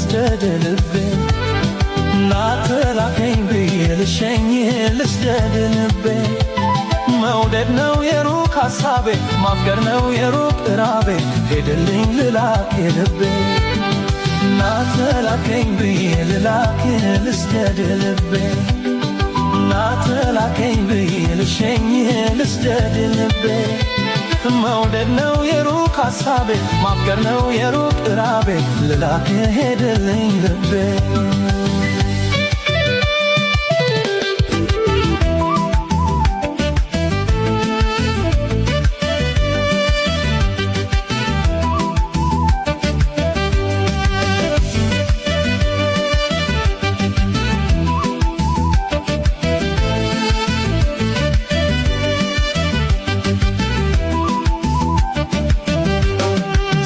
ልስደድ ልቤ ናተላከኝ ብዬ ልሸኝ ልስደድ ልቤ መውደድ ነው የሩቅ ሐሳቤ ማፍቀር ነው የሩቅ ራቤ ሄደልኝ ልላክ ልቤ ናተላከኝ ብዬ ልላክ ልስደድ ልቤ ናተላከኝ ብዬ ልሸኝ ልስደድ ልቤ መውደድ ነው የሩቅ ሐሳቤ ማፍቀር ነው የሩቅ ራቤ ልላክ ሄደልኝ ልቤ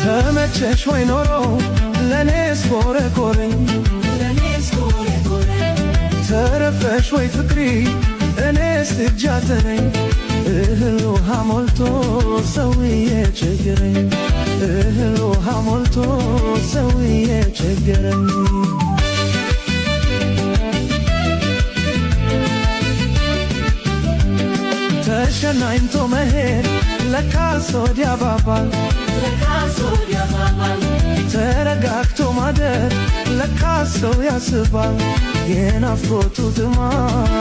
ተመቸሽ ወይ ኖሮ ለኔስ ኮረኮረኝ ተረፈሽ ወይ ፍቅሪ እኔስ እጃተረኝ እህል ውሃ ሞልቶ ሰውዬ ቸገረኝ እህል ውሃ ሞልቶ ሰውዬ ቸገረኝ ተሸናኝቶ መሄድ ለካስ ወዲያ ባባል ተረጋግቶ ማደር ለካስ ሰው ያስባል የናፍቆቱ ጥማት